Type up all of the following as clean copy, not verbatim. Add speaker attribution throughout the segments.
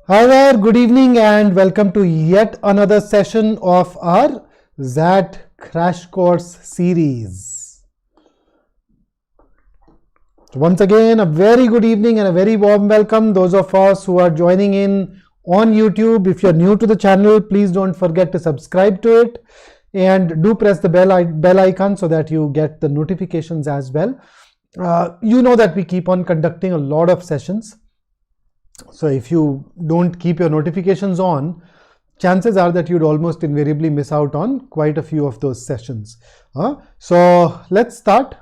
Speaker 1: Hi there, good evening and welcome to yet another session of our XAT Crash Course series. Once again, a very good evening and a very warm welcome those of us who are joining in on YouTube. If you're new to the channel, please don't forget to subscribe to it and do press the bell icon so that you get the notifications as well. You know that we keep on conducting a lot of sessions. So if you don't keep your notifications on, chances are that you'd almost invariably miss out on quite a few of those sessions. So let's start.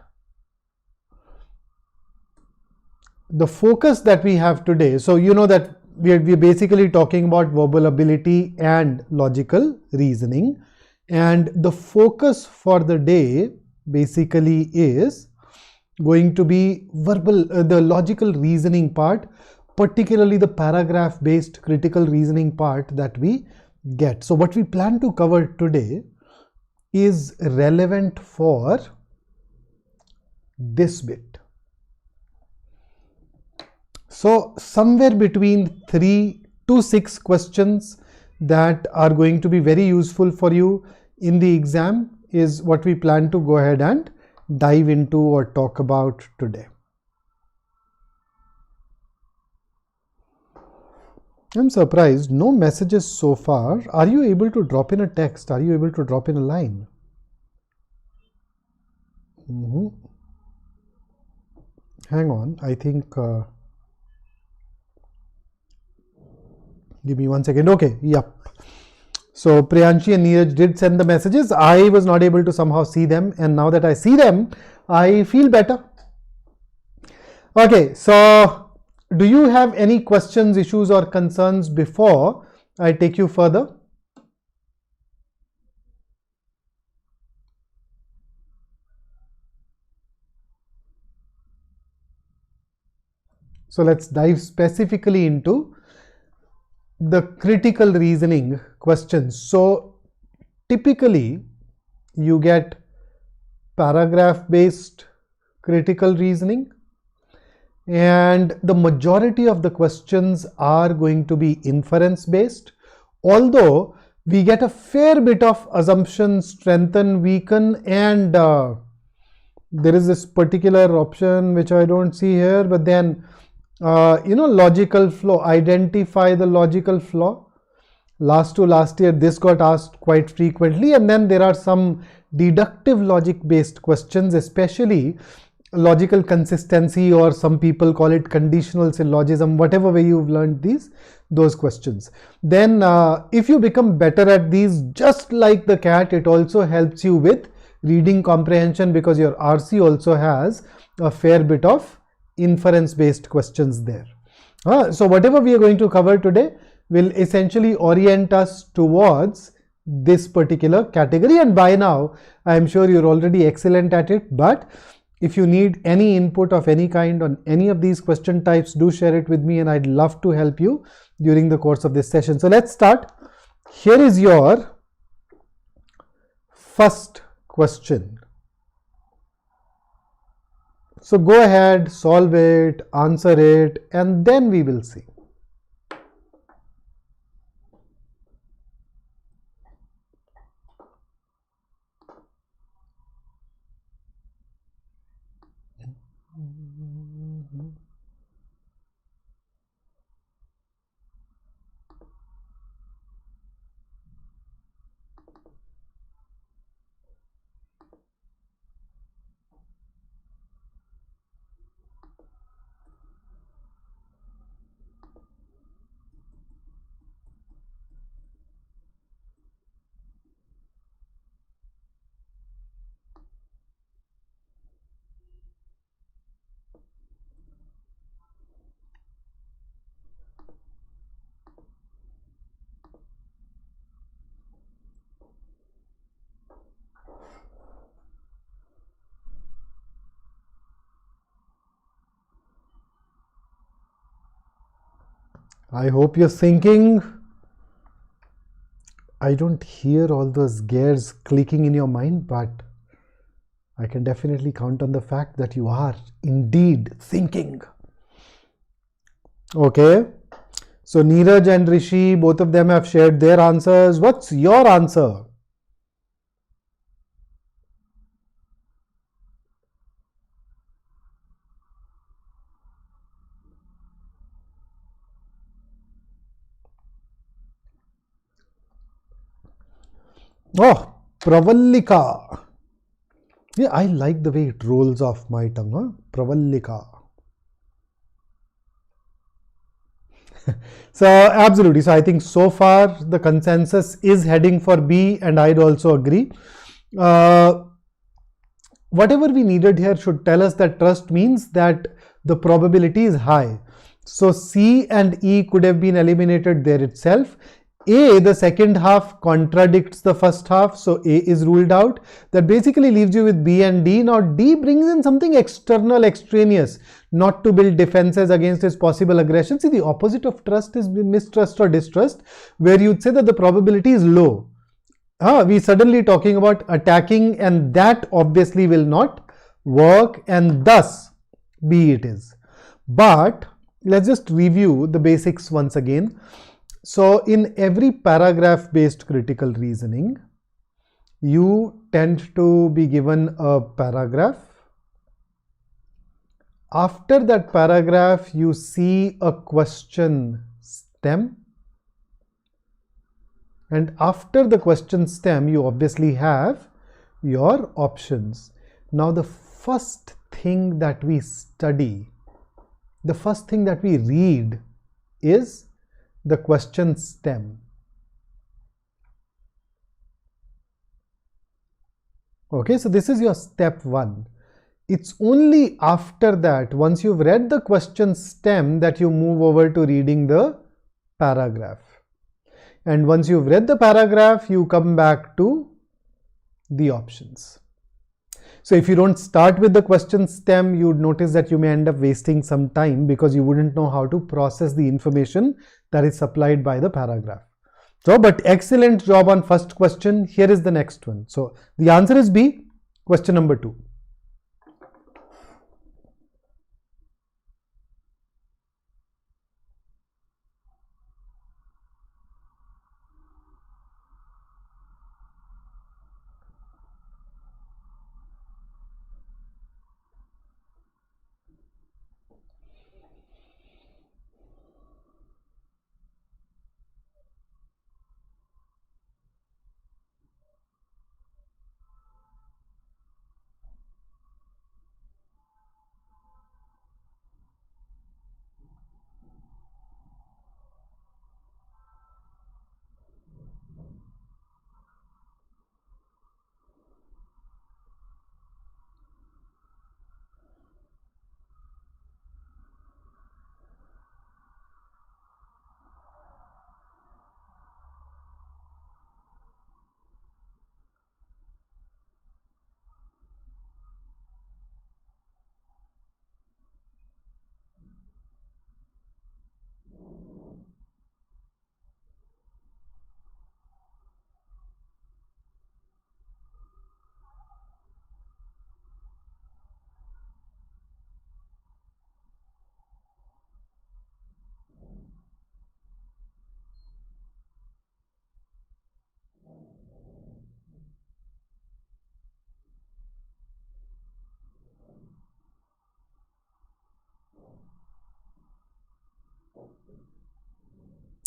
Speaker 1: The focus that we have today, so you know that we're basically talking about verbal ability and logical reasoning, and the focus for the day basically is going to be the logical reasoning part, particularly the paragraph based critical reasoning part that we get. So what we plan to cover today is relevant for this bit. So somewhere between 3 to 6 questions that are going to be very useful for you in the exam is what we plan to go ahead and dive into or talk about today. I'm surprised, no messages so far. Are you able to drop in a text? Are you able to drop in a line? Hang on, I think, give me 1 second. Okay, yep. So Priyanshi and Neeraj did send the messages. I was not able to somehow see them, and now that I see them, I feel better. Okay, so do you have any questions, issues or concerns before I take you further? So let's dive specifically into the critical reasoning questions. So typically you get paragraph based critical reasoning, and the majority of the questions are going to be inference based, although we get a fair bit of assumption, strengthen, weaken, and there is this particular option which I don't see here, but then logical flow, identify the logical flaw. Last year this got asked quite frequently, and then there are some deductive logic based questions, especially logical consistency, or some people call it conditional syllogism, whatever way you've learned those questions. Then if you become better at these, just like the CAT, it also helps you with reading comprehension, because your RC also has a fair bit of inference based questions there. So whatever we are going to cover today will essentially orient us towards this particular category, and by now I am sure you're already excellent at it, but if you need any input of any kind on any of these question types, do share it with me and I'd love to help you during the course of this session. So let's start. Here is your first question. So go ahead, solve it, answer it, and then we will see. I hope you're thinking. I don't hear all those gears clicking in your mind, but I can definitely count on the fact that you are indeed thinking. Okay. So Neeraj and Rishi, both of them have shared their answers. What's your answer? Oh, Pravallika. Yeah, I like the way it rolls off my tongue. Huh? Pravallika. So absolutely. So I think so far the consensus is heading for B, and I'd also agree. Whatever we needed here should tell us that trust means that the probability is high. So C and E could have been eliminated there itself. A, the second half contradicts the first half, so A is ruled out. That basically leaves you with B and D. Now D brings in something external, extraneous, not to build defenses against his possible aggression. See, the opposite of trust is mistrust or distrust, where you'd say that the probability is low. We suddenly talking about attacking, and that obviously will not work, and thus B it is. But let's just review the basics once again. So in every paragraph based critical reasoning, you tend to be given a paragraph. After that paragraph, you see a question stem. And after the question stem, you obviously have your options. Now, the first thing that we study, the first thing that we read is the question stem. Okay, so this is your step one. It's only after that, once you've read the question stem, that you move over to reading the paragraph. And once you've read the paragraph, you come back to the options. So if you don't start with the question stem, you'd notice that you may end up wasting some time because you wouldn't know how to process the information that is supplied by the paragraph. So, but excellent job on first question. Here is the next one. So the answer is B, question number 2.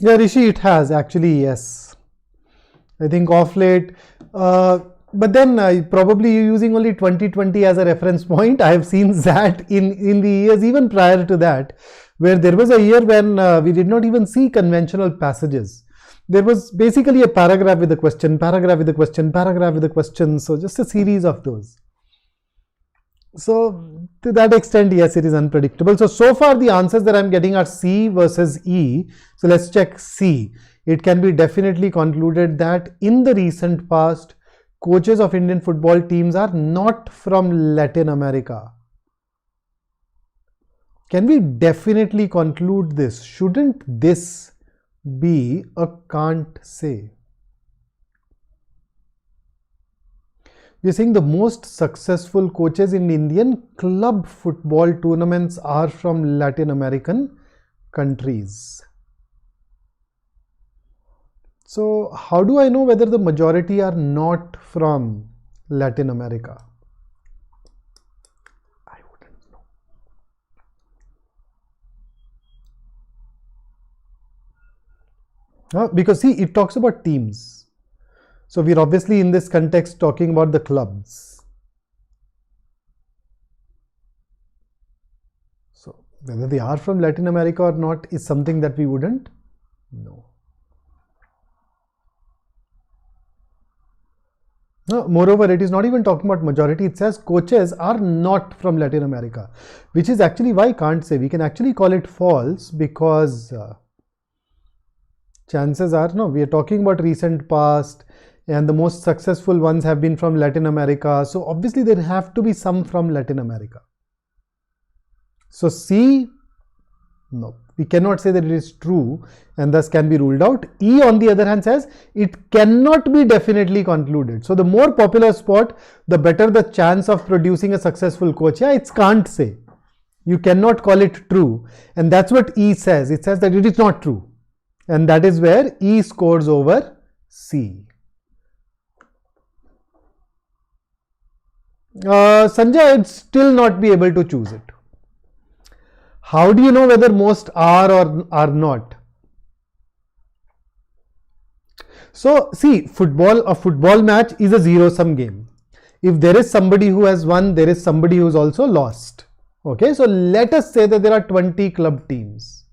Speaker 1: Yeah, Rishi, it has actually, yes. I think off late, but then probably you're using only 2020 as a reference point. I have seen that in the years even prior to that, where there was a year when we did not even see conventional passages. There was basically a paragraph with a question, paragraph with a question, paragraph with a question. So just a series of those. So to that extent, yes, it is unpredictable. So far the answers that I'm getting are C versus E. So let's check C. It can be definitely concluded that in the recent past, coaches of Indian football teams are not from Latin America. Can we definitely conclude this? Shouldn't this be a can't say? We are saying the most successful coaches in Indian club football tournaments are from Latin American countries. So how do I know whether the majority are not from Latin America? I wouldn't know. Because see, it talks about teams. So we're obviously in this context talking about the clubs. So whether they are from Latin America or not is something that we wouldn't know. Moreover, it is not even talking about majority. It says coaches are not from Latin America, which is actually why I can't say. We can actually call it false because chances are, no, we are talking about recent past and the most successful ones have been from Latin America. So obviously there have to be some from Latin America. So C, no, we cannot say that it is true and thus can be ruled out. E on the other hand says it cannot be definitely concluded. So the more popular sport, the better the chance of producing a successful coach. Yeah, it can't say. You cannot call it true. And that's what E says. It says that it is not true. And that is where E scores over C. Sanjay would still not be able to choose it. How do you know whether most are or are not? So see, a football match is a zero-sum game. If there is somebody who has won, there is somebody who has also lost. Okay, so let us say that there are 20 club teams.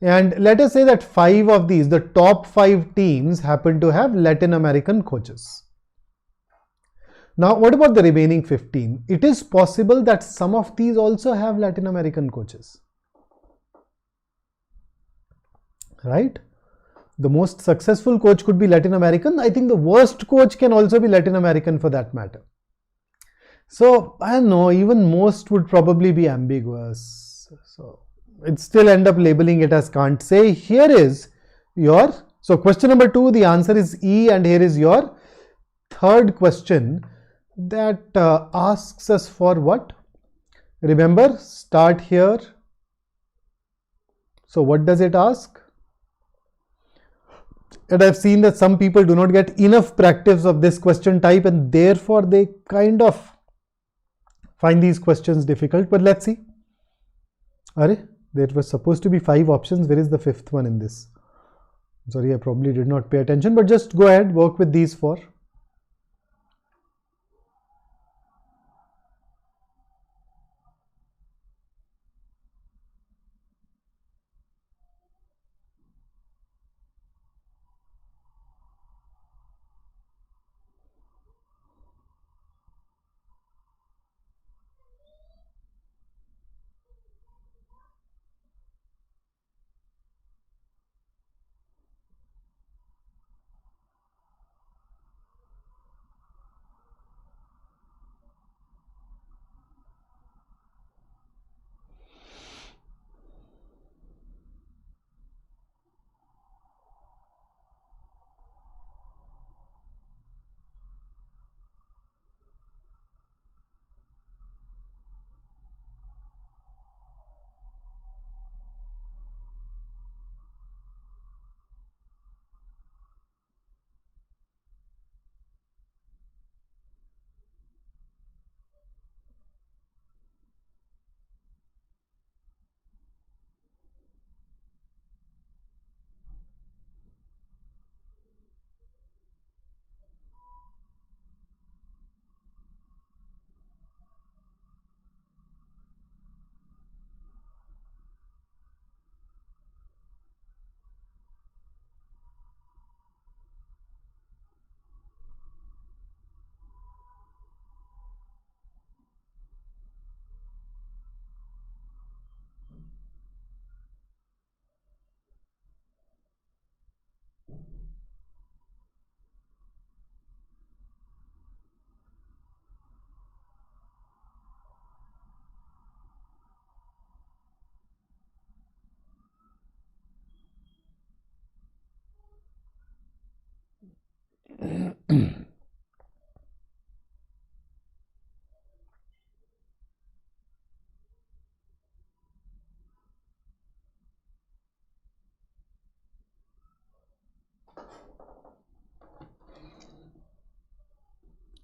Speaker 1: And let us say that 5 of these, the top 5 teams, happen to have Latin American coaches. Now, what about the remaining 15? It is possible that some of these also have Latin American coaches. Right? The most successful coach could be Latin American. I think the worst coach can also be Latin American for that matter. So, I don't know, even most would probably be ambiguous. So, it still end up labeling it as can't say. Here is your, so question number 2, the answer is E, and here is your third question that asks us for what? Remember, start here. So what does it ask? And I've seen that some people do not get enough practice of this question type and therefore they kind of find these questions difficult. But let's see. There was supposed to be 5 options. Where is the 5th one in this? Sorry, I probably did not pay attention, but just go ahead, work with these 4.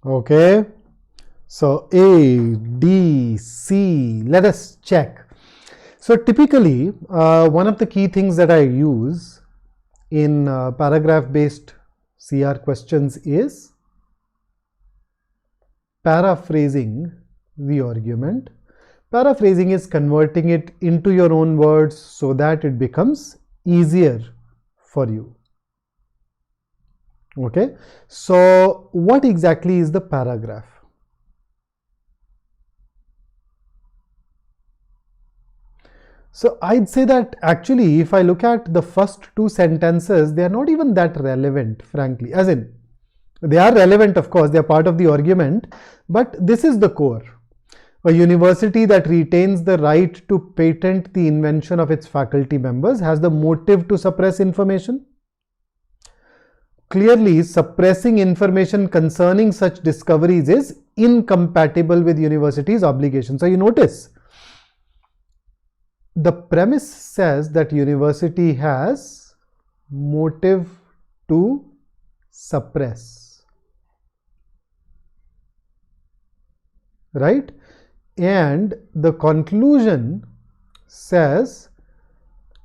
Speaker 1: Okay, so A, D, C, let us check. So typically, one of the key things that I use in paragraph based CR questions is paraphrasing the argument. Paraphrasing is converting it into your own words so that it becomes easier for you. Okay, so what exactly is the paragraph? So I'd say that actually if I look at the first two sentences, they are not even that relevant, frankly. As in, they are relevant, of course, they are part of the argument, but this is the core. A university that retains the right to patent the invention of its faculty members has the motive to suppress information. Clearly, suppressing information concerning such discoveries is incompatible with university's obligation. So you notice, the premise says that university has motive to suppress, right? And the conclusion says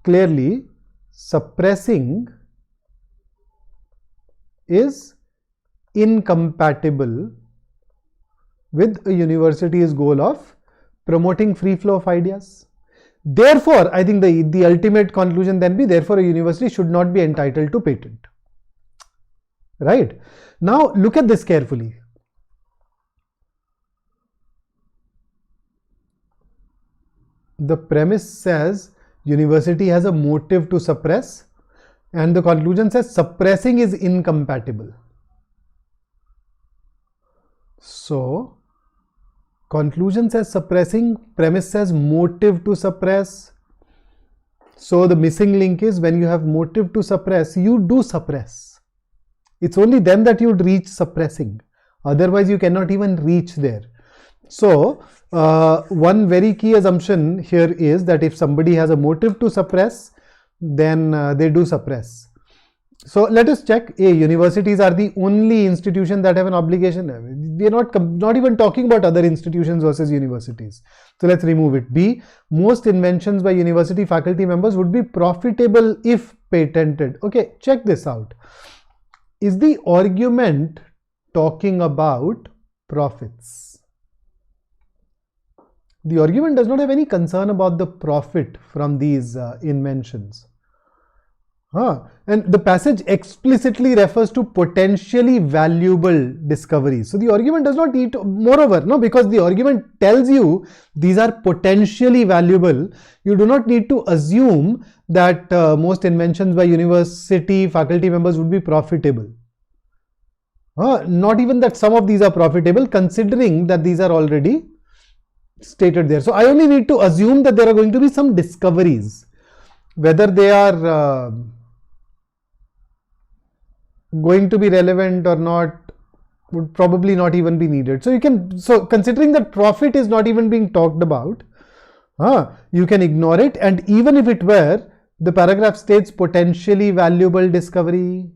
Speaker 1: clearly suppressing is incompatible with a university's goal of promoting free flow of ideas. Therefore, I think the ultimate conclusion then be, therefore a university should not be entitled to patent. Right? Now look at this carefully. The premise says university has a motive to suppress, and the conclusion says suppressing is incompatible. So conclusion says suppressing, premise says motive to suppress. So the missing link is, when you have motive to suppress, you do suppress. It's only then that you'd reach suppressing. Otherwise you cannot even reach there. So one very key assumption here is that if somebody has a motive to suppress, then they do suppress. So let us check. A, universities are the only institution that have an obligation. We are not even talking about other institutions versus universities. So let's remove it. B, most inventions by university faculty members would be profitable if patented. Okay, check this out. Is the argument talking about profits? The argument does not have any concern about the profit from these inventions. And the passage explicitly refers to potentially valuable discoveries. So the argument does not need to, moreover, no, because the argument tells you these are potentially valuable, you do not need to assume that most inventions by university faculty members would be profitable. Not even that some of these are profitable, considering that these are already stated there. So I only need to assume that there are going to be some discoveries. Whether they are going to be relevant or not would probably not even be needed. So you can, so considering that profit is not even being talked about, you can ignore it. And even if it were, the paragraph states potentially valuable discovery.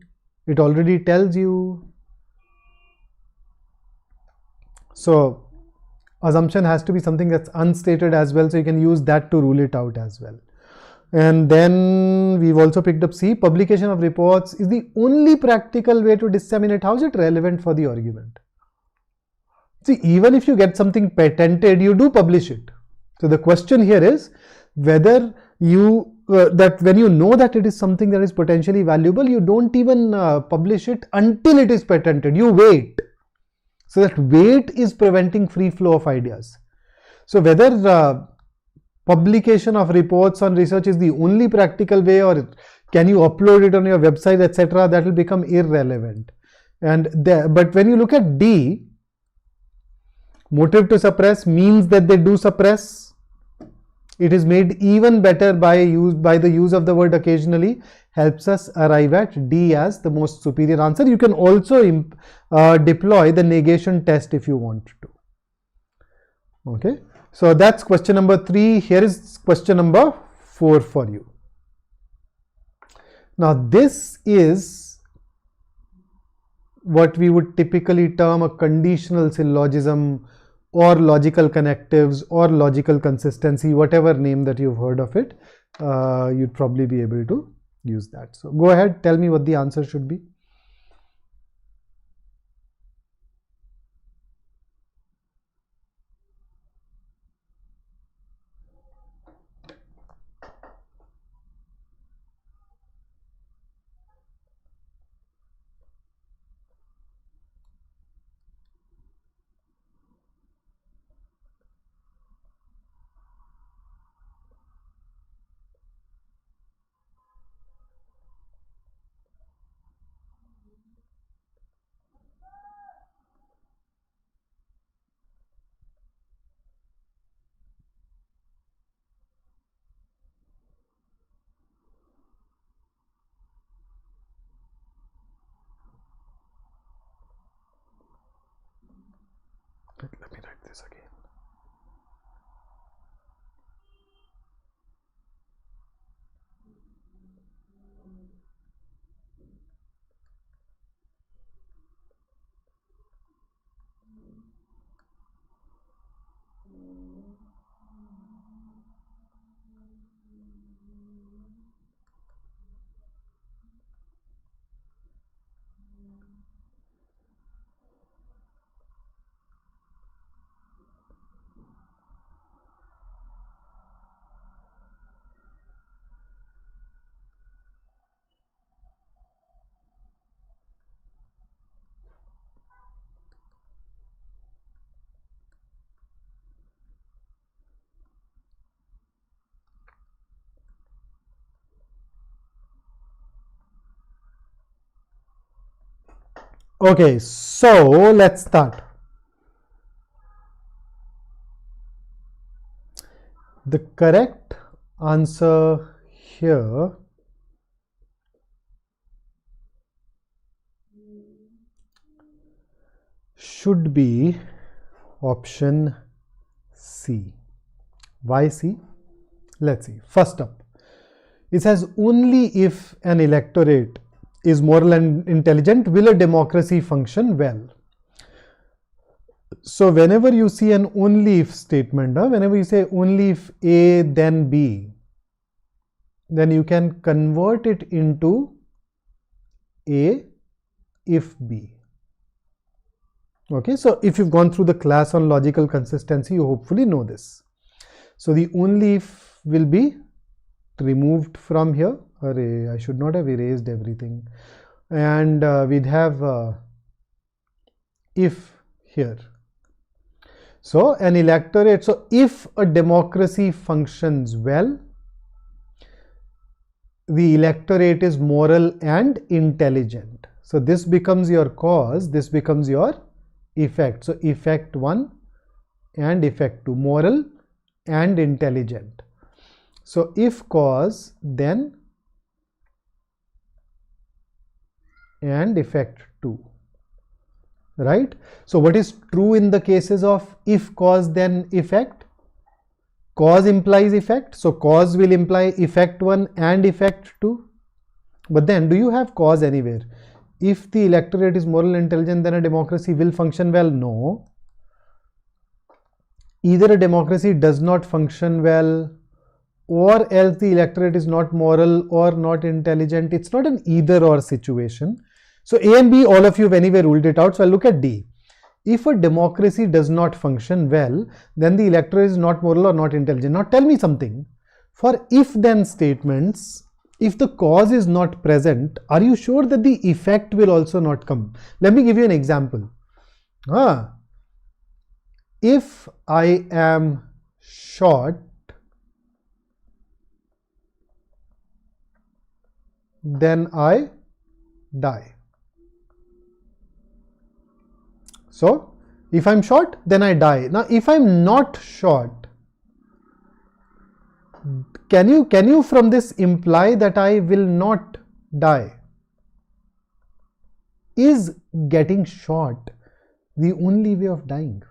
Speaker 1: It already tells you. So assumption has to be something that's unstated as well. So you can use that to rule it out as well. And then we've also picked up C, publication of reports is the only practical way to disseminate. How is it relevant for the argument? See, even if you get something patented, you do publish it. So the question here is whether you, that when you know that it is something that is potentially valuable, you don't even publish it until it is patented. You wait. So that wait is preventing free flow of ideas. So whether publication of reports on research is the only practical way, or can you upload it on your website, etc., that will become irrelevant. And but when you look at D, motive to suppress means that they do suppress. It is made even better by the use of the word occasionally, helps us arrive at D as the most superior answer. You can also deploy the negation test if you want to. Okay. So that's question number 3. Here is question number 4 for you. Now this is what we would typically term a conditional syllogism or logical connectives or logical consistency, whatever name that you've heard of it, you'd probably be able to use that. So go ahead, tell me what the answer should be. Let me write this again. Okay, so let's start. The correct answer here should be option C. Why C? Let's see. First up, it says only if an electorate is moral and intelligent will a democracy function well. So whenever you see an only if statement, whenever you say only if A then B, then you can convert it into A if B. Okay, so if you've gone through the class on logical consistency, you hopefully know this. So the only if will be removed from here. Array, I should not have erased everything. And we'd have if here. So an electorate, so if a democracy functions well, the electorate is moral and intelligent. So this becomes your cause, this becomes your effect. So effect 1 and effect 2, moral and intelligent. So if cause, then and effect 2, right? So what is true in the cases of if cause then effect? Cause implies effect, so cause will imply effect 1 and effect 2. But then do you have cause anywhere? If the electorate is moral and intelligent, then a democracy will function well? No. Either a democracy does not function well, or else the electorate is not moral or not intelligent. It's not an either or situation. So A and B, all of you have anyway ruled it out. So I'll look at D. If a democracy does not function well, then the electorate is not moral or not intelligent. Now tell me something. For if then statements, if the cause is not present, are you sure that the effect will also not come? Let me give you an example. If I am short, then I die. So if I'm short, then I die. Now if I'm not short, can you from this imply that I will not die? Is getting short the only way of dying?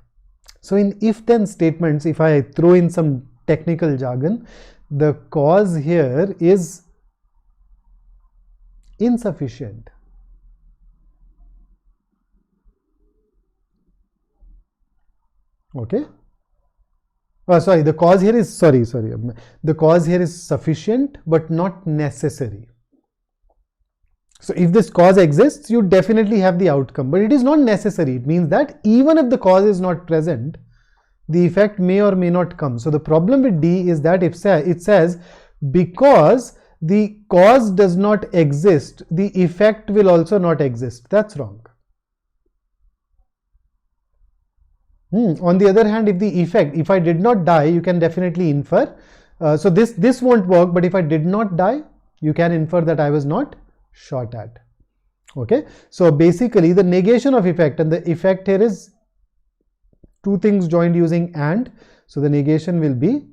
Speaker 1: So in if then statements, if I throw in some technical jargon, the cause here is insufficient. Okay. Sorry, the cause here is, the cause here is sufficient but not necessary. So if this cause exists, you definitely have the outcome, but it is not necessary. It means that even if the cause is not present, the effect may or may not come. So the problem with D is that if it says because the cause does not exist, the effect will also not exist. That's wrong. On the other hand, if the effect, if I did not die, you can definitely infer. So this won't work, but if I did not die, you can infer that I was not shot at. Okay, so basically the negation of effect, and the effect here is two things joined using and, so the negation will be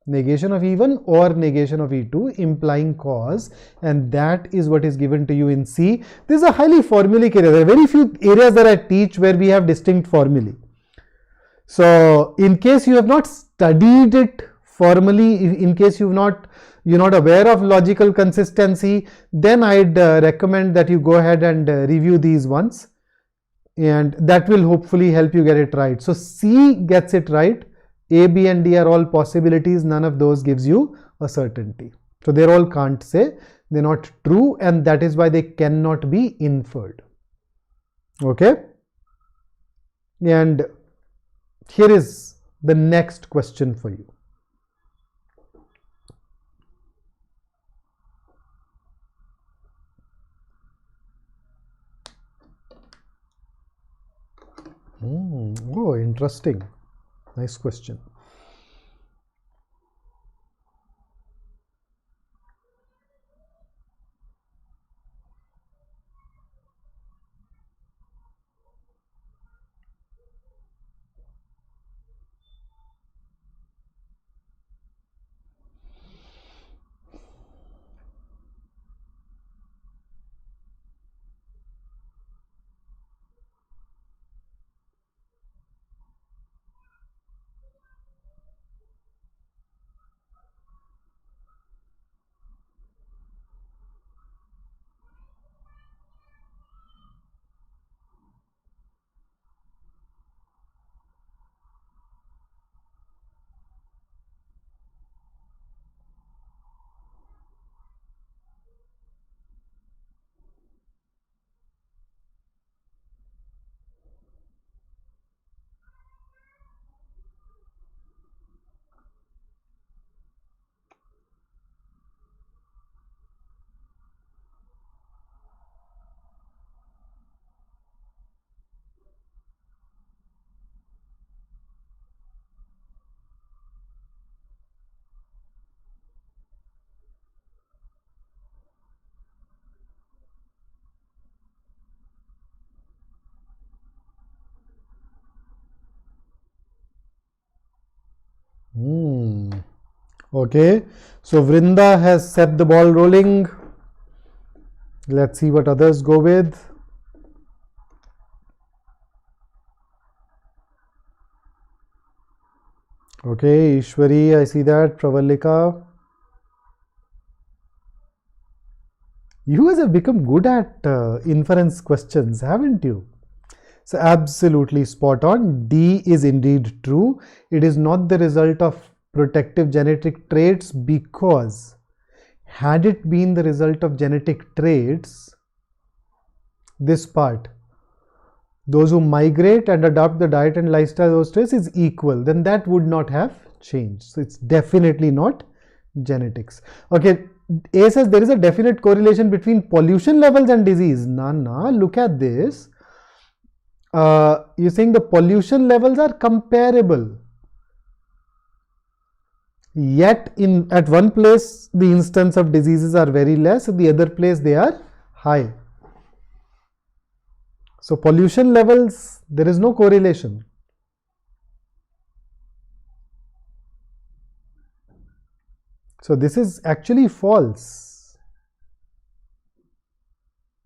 Speaker 1: negation of E1 or negation of E2 implying cause, and that is what is given to you in C. This is a highly formulaic area. There are very few areas that I teach where we have distinct formulae. So in case you have not studied it formally, in case you're not aware of logical consistency, then I'd recommend that you go ahead and review these ones, and that will hopefully help you get it right. So C gets it right. A, B and D are all possibilities. None of those gives you a certainty. So they're all can't say, they're not true, and that is why they cannot be inferred. Okay. And here is the next question for you. Oh, interesting. Nice question. Okay, so Vrinda has set the ball rolling. Let's see what others go with. Okay, Ishwari, I see that. Pravalika. You guys have become good at inference questions, haven't you? So absolutely spot on. D is indeed true. It is not the result of protective genetic traits, because had it been the result of genetic traits, this part, those who migrate and adopt the diet and lifestyle of those traits is equal, then that would not have changed. So it's definitely not genetics. Okay, A says there is a definite correlation between pollution levels and disease. Nah, look at this. You're saying the pollution levels are comparable, yet at one place the instance of diseases are very less, at the other place they are high. So pollution levels, there is no correlation. So this is actually false.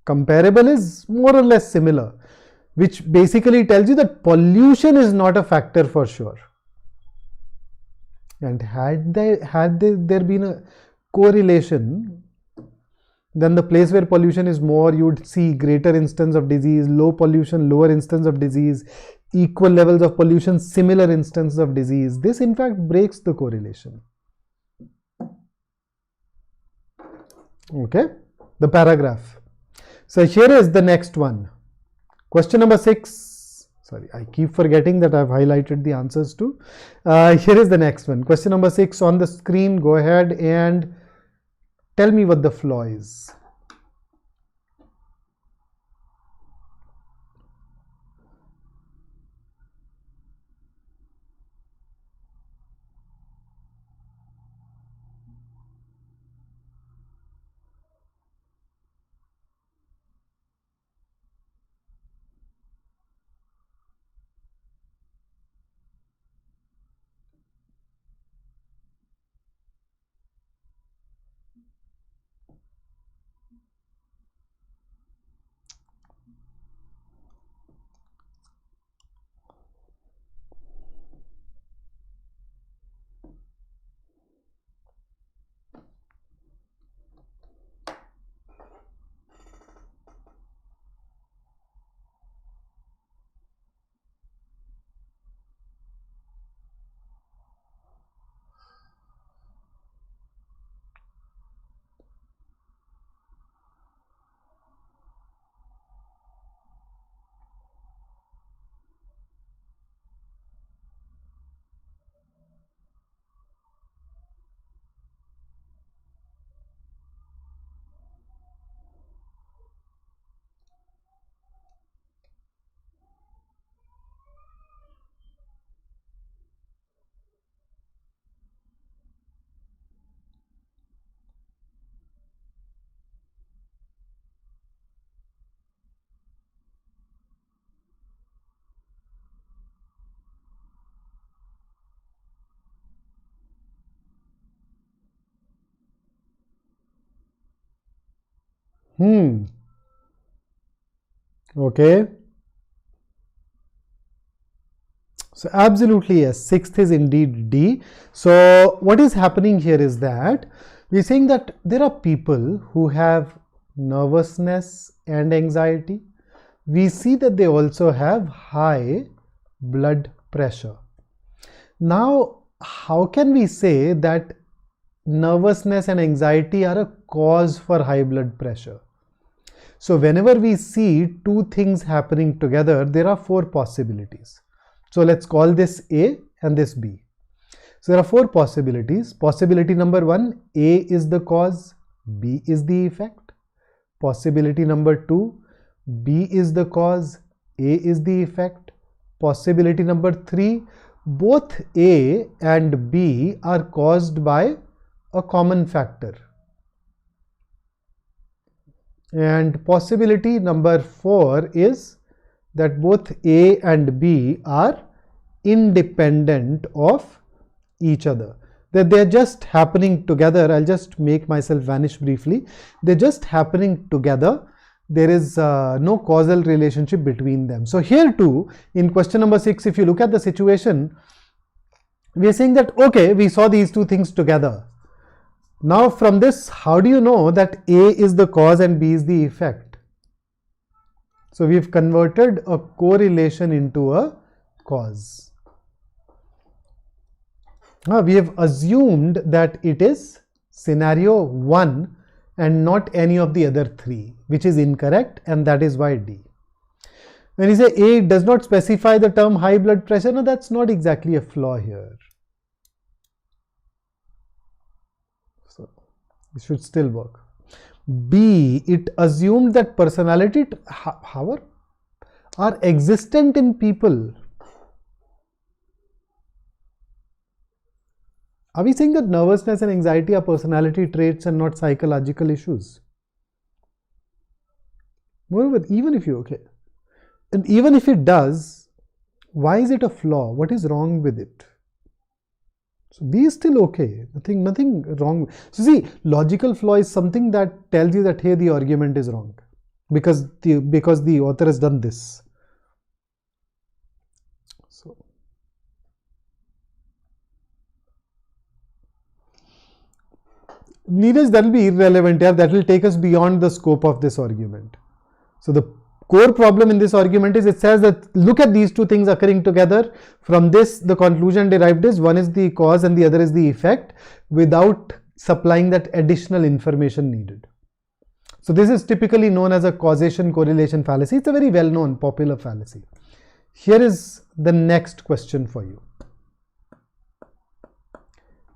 Speaker 1: Comparable is more or less similar, which basically tells you that pollution is not a factor for sure. And had there been a correlation, then the place where pollution is more, you would see greater instance of disease, low pollution, lower instance of disease, equal levels of pollution, similar instances of disease. This in fact breaks the correlation. Okay, the paragraph. So here is the next one. Question number 6. Sorry, I keep forgetting that I've highlighted the answers too. Here is the next one. Question number 6 on the screen. Go ahead and tell me what the flaw is. Okay. So absolutely yes, 6th is indeed D. So what is happening here is that we're saying that there are people who have nervousness and anxiety. We see that they also have high blood pressure. Now, how can we say that nervousness and anxiety are a cause for high blood pressure? So whenever we see two things happening together, there are 4 possibilities. So let's call this A and this B. So there are 4 possibilities. Possibility number 1, A is the cause, B is the effect. Possibility number 2, B is the cause, A is the effect. Possibility number 3, both A and B are caused by a common factor. And possibility number 4 is that both A and B are independent of each other. That they're just happening together. I'll just make myself vanish briefly. They're just happening together. There is no causal relationship between them. So here too, in question number 6, if you look at the situation, we are saying that, okay, we saw these two things together. Now from this, how do you know that A is the cause and B is the effect? So we've converted a correlation into a cause. Now we have assumed that it is scenario 1 and not any of the other 3, which is incorrect, and that is why D. When you say A does not specify the term high blood pressure, no, that's not exactly a flaw here. So it should still work. B, it assumed that personality are existent in people. Are we saying that nervousness and anxiety are personality traits and not psychological issues? Moreover, even if you, okay, and even if it does, why is it a flaw? What is wrong with it? So B is still okay, nothing wrong. So see, logical flaw is something that tells you that, hey, the argument is wrong because the author has done this. So Neeraj, that will be irrelevant. Yeah, that will take us beyond the scope of this argument. So the core problem in this argument is it says that look at these two things occurring together. From this, the conclusion derived is one is the cause and the other is the effect, without supplying that additional information needed. So this is typically known as a causation correlation fallacy. It's a very well-known popular fallacy. Here is the next question for you.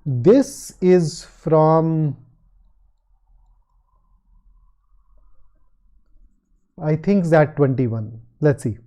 Speaker 1: This is from, I think, XAT 21. Let's see.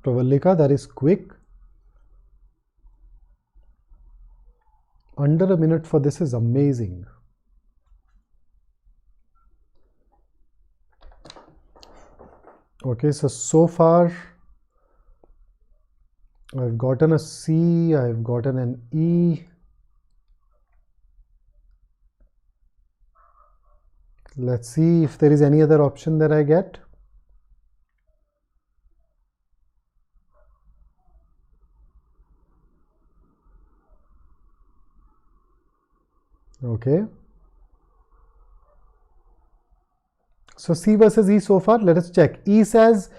Speaker 1: Pravalika, that is quick. Under a minute for this is amazing. Okay, so far I've gotten a C, I've gotten an E. Let's see if there is any other option that I get. Okay. So C versus E so far. Let us check. E says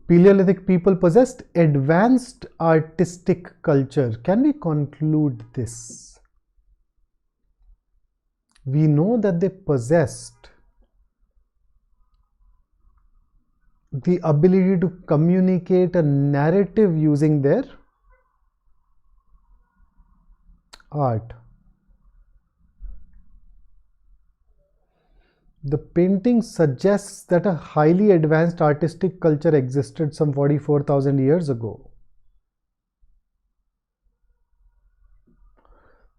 Speaker 1: Paleolithic people possessed advanced artistic culture. Can we conclude this? We know that they possessed the ability to communicate a narrative using their art. The painting suggests that a highly advanced artistic culture existed some 44,000 years ago.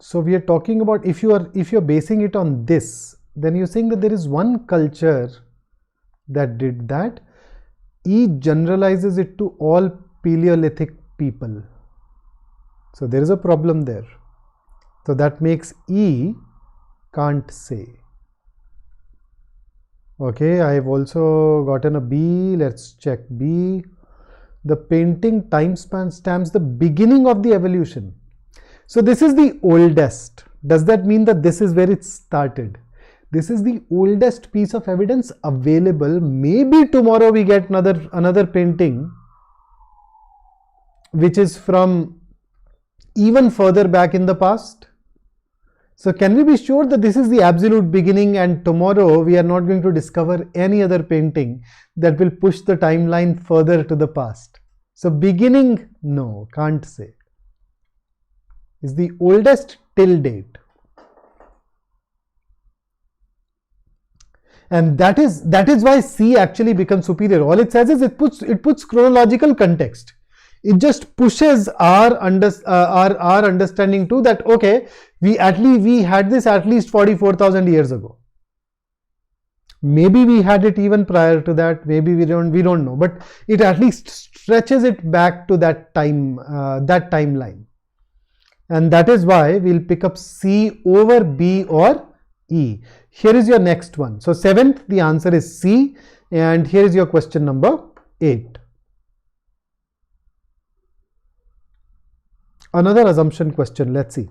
Speaker 1: So we are talking about, if you're basing it on this, then you're saying that there is one culture that did that. E generalizes it to all Paleolithic people. So there is a problem there. So that makes E can't say. Okay, I've also gotten a B. Let's check B. The painting time span stamps the beginning of the evolution. So this is the oldest. Does that mean that this is where it started? This is the oldest piece of evidence available. Maybe tomorrow we get another painting which is from even further back in the past. So can we be sure that this is the absolute beginning and tomorrow we are not going to discover any other painting that will push the timeline further to the past? So beginning, no, can't say. is the oldest till date. And that is why C actually becomes superior. All it says is it puts chronological context. It just pushes our understanding to that, okay, we had this at least 44,000 years ago. Maybe we had it even prior to that, maybe we don't know, but it at least stretches it back to that timeline. And that is why we'll pick up C over B or E. Here is your next one. So 7th, the answer is C, and here is your question number 8. Another assumption question, let's see.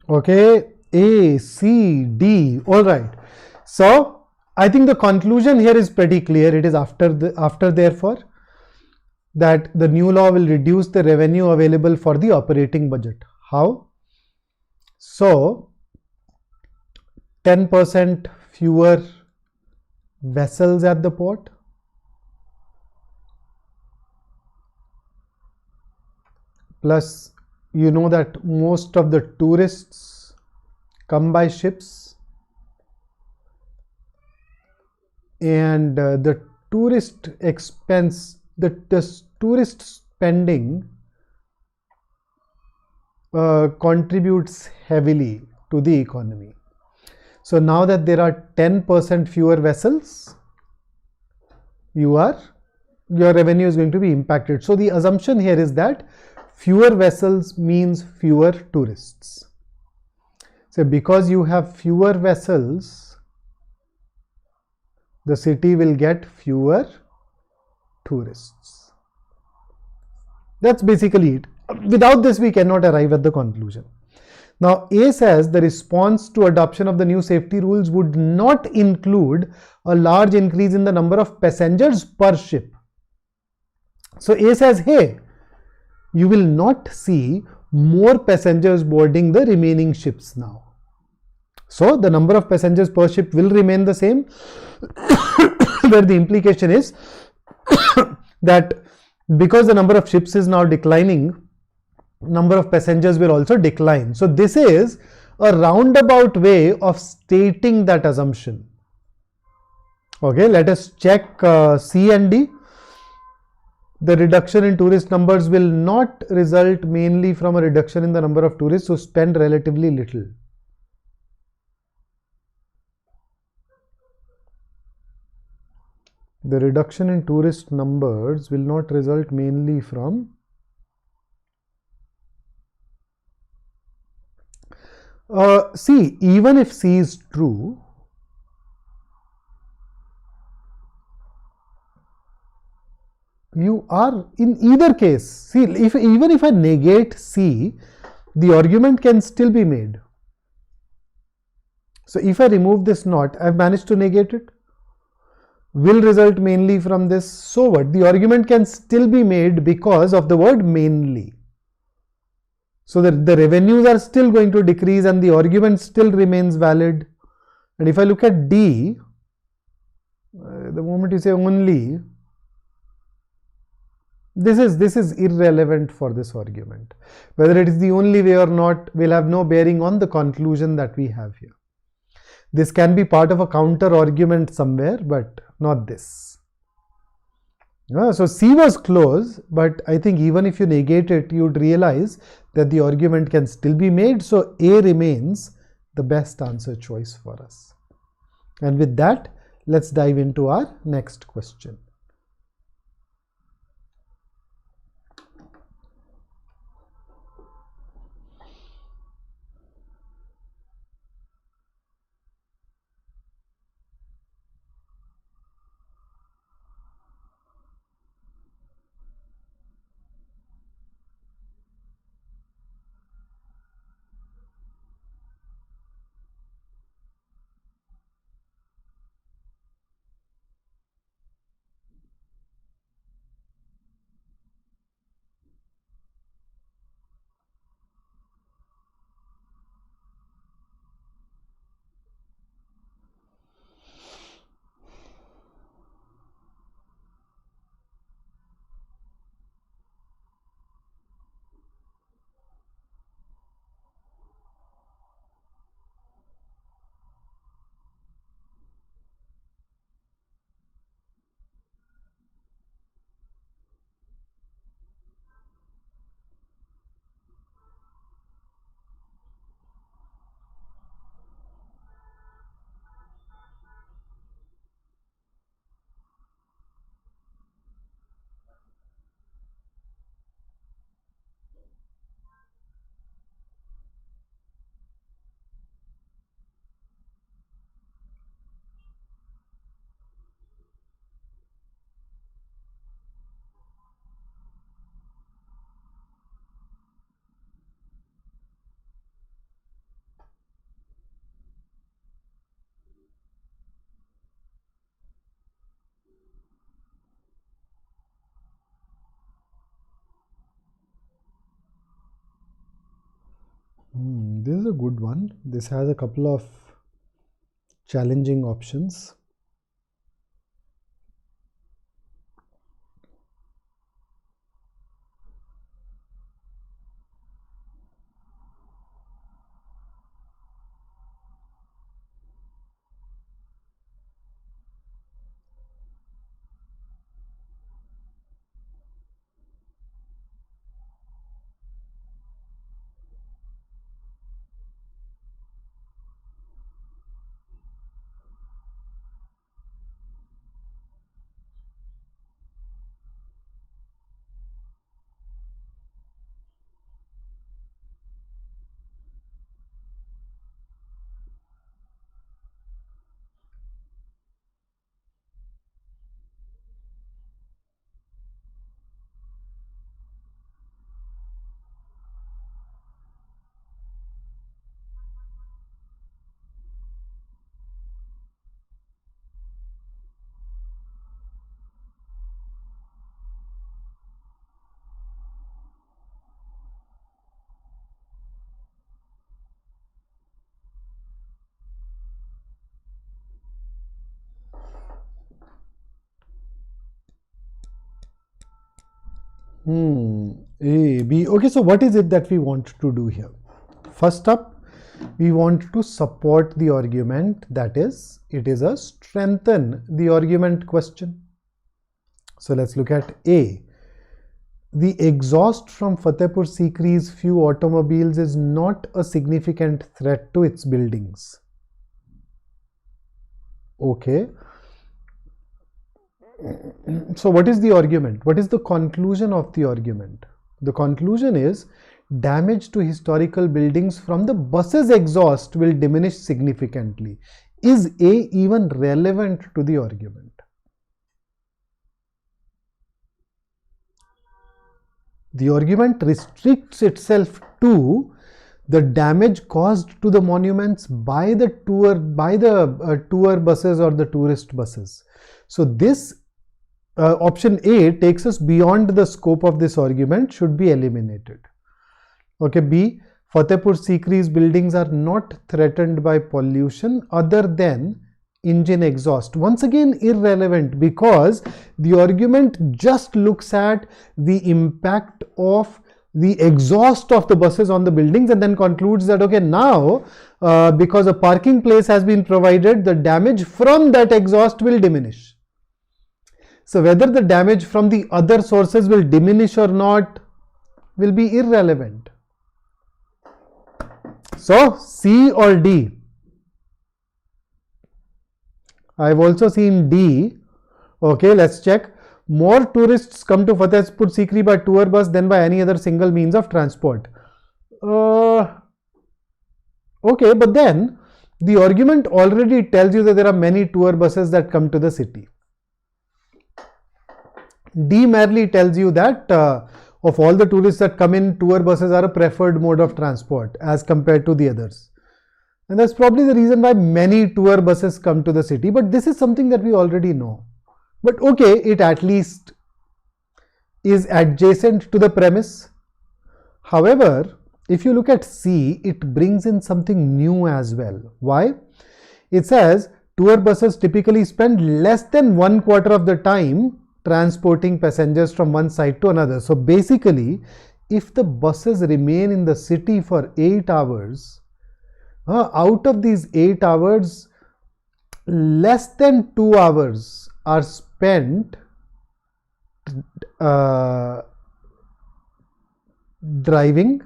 Speaker 1: Okay, A, C, D. All right. So I think the conclusion here is pretty clear. It is after therefore that the new law will reduce the revenue available for the operating budget. How? So 10% fewer vessels at the port, plus you know that most of the tourists come by ships, and the tourist expense, the tourist spending contributes heavily to the economy. So now that there are 10% fewer vessels, your revenue is going to be impacted. So the assumption here is that fewer vessels means fewer tourists. So because you have fewer vessels, the city will get fewer tourists. That's basically it. Without this, we cannot arrive at the conclusion. Now, A says the response to adoption of the new safety rules would not include a large increase in the number of passengers per ship. So A says, hey, you will not see more passengers boarding the remaining ships now. So the number of passengers per ship will remain the same, where the implication is that because the number of ships is now declining, number of passengers will also decline. So this is a roundabout way of stating that assumption. Okay, let us check C and D. The reduction in tourist numbers will not result mainly from a reduction in the number of tourists who spend relatively little. The reduction in tourist numbers will not result mainly from see, even if C is true, you are in either case. See, even if I negate C, the argument can still be made. So if I remove this not, I've managed to negate it. Will result mainly from this. So what? The argument can still be made because of the word mainly. So the revenues are still going to decrease and the argument still remains valid. And if I look at D, the moment you say only, this is irrelevant for this argument. Whether it is the only way or not will have no bearing on the conclusion that we have here. This can be part of a counter argument somewhere, but not this. So C was close, but I think even if you negate it, you would realize that the argument can still be made. So A remains the best answer choice for us. And with that, let's dive into our next question. This is a good one. This has a couple of challenging options. A, B. Okay, so what is it that we want to do here? First up, we want to support the argument, that is, it is a strengthen the argument question. So let's look at A. The exhaust from Fatehpur Sikri's few automobiles is not a significant threat to its buildings. Okay. So what is the argument? What is the conclusion of the argument? The conclusion is damage to historical buildings from the bus's exhaust will diminish significantly. Is A even relevant to the argument? The argument restricts itself to the damage caused to the monuments by the tour buses or the tourist buses. So this option A takes us beyond the scope of this argument, should be eliminated. Okay, B. Fatehpur Sikri's buildings are not threatened by pollution other than engine exhaust. Once again irrelevant, because the argument just looks at the impact of the exhaust of the buses on the buildings and then concludes that okay, now because a parking place has been provided, the damage from that exhaust will diminish. So whether the damage from the other sources will diminish or not will be irrelevant. So C or D? I've also seen D. Okay, let's check. More tourists come to Fatehpur Sikri by tour bus than by any other single means of transport. Okay, but then the argument already tells you that there are many tour buses that come to the city. D merely tells you that of all the tourists that come in, tour buses are a preferred mode of transport as compared to the others. And that's probably the reason why many tour buses come to the city. But this is something that we already know. But okay, it at least is adjacent to the premise. However, if you look at C, it brings in something new as well. Why? It says tour buses typically spend less than 1/4 of the time transporting passengers from one side to another. So basically, if the buses remain in the city for 8 hours, out of these 8 hours, less than 2 hours are spent driving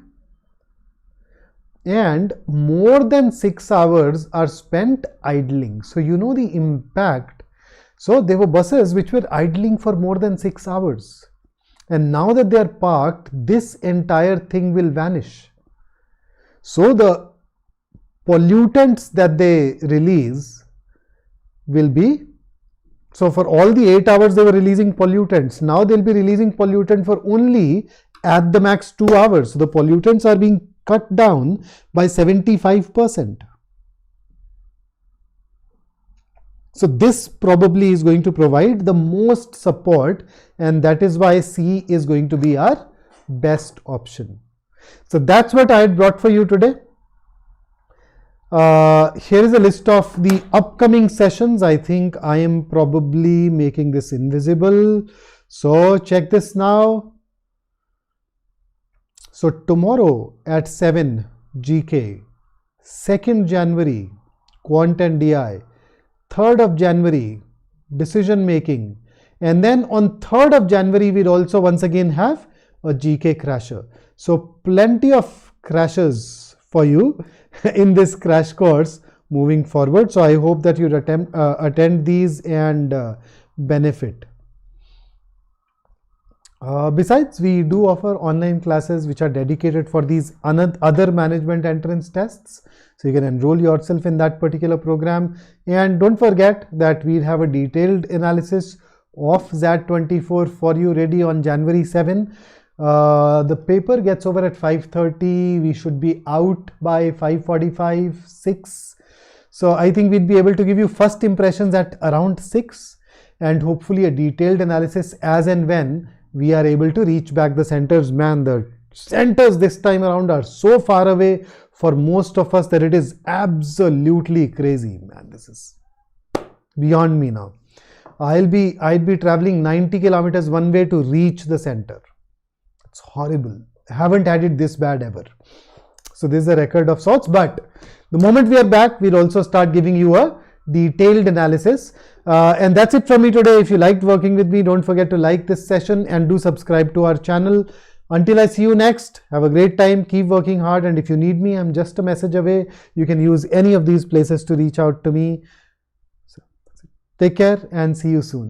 Speaker 1: and more than 6 hours are spent idling. So you know the impact. So there were buses which were idling for more than 6 hours, and now that they are parked, this entire thing will vanish. So the pollutants that they release will be, so for all the 8 hours they were releasing pollutants, now they'll be releasing pollutant for only at the max 2 hours. So the pollutants are being cut down by 75%. So this probably is going to provide the most support, and that is why C is going to be our best option. So that's what I had brought for you today. Here is a list of the upcoming sessions. I think I am probably making this invisible. So check this now. So tomorrow at 7 GK, 2nd January, Quant and DI, 3rd of January, decision making, and then on 3rd of January we'll also once again have a GK crasher. So plenty of crashes for you in this crash course moving forward. So I hope that you attend these and benefit. Besides, we do offer online classes which are dedicated for these other management entrance tests. So you can enroll yourself in that particular program. And don't forget that we'll have a detailed analysis of XAT 24 for you ready on January 7. The paper gets over at 5:30. We should be out by 5:45, 6. So I think we'd be able to give you first impressions at around 6, and hopefully a detailed analysis as and when we are able to reach back the centers. Man, the centers this time around are so far away for most of us that it is absolutely crazy. Man, this is beyond me now. I'd be traveling 90 kilometers one way to reach the center. It's horrible. I haven't had it this bad ever. So this is a record of sorts, but the moment we are back, we'll also start giving you a detailed analysis. And that's it from me today. If you liked working with me, don't forget to like this session and do subscribe to our channel. Until I see you next, have a great time, keep working hard, and if you need me, I'm just a message away. You can use any of these places to reach out to me. So, take care and see you soon.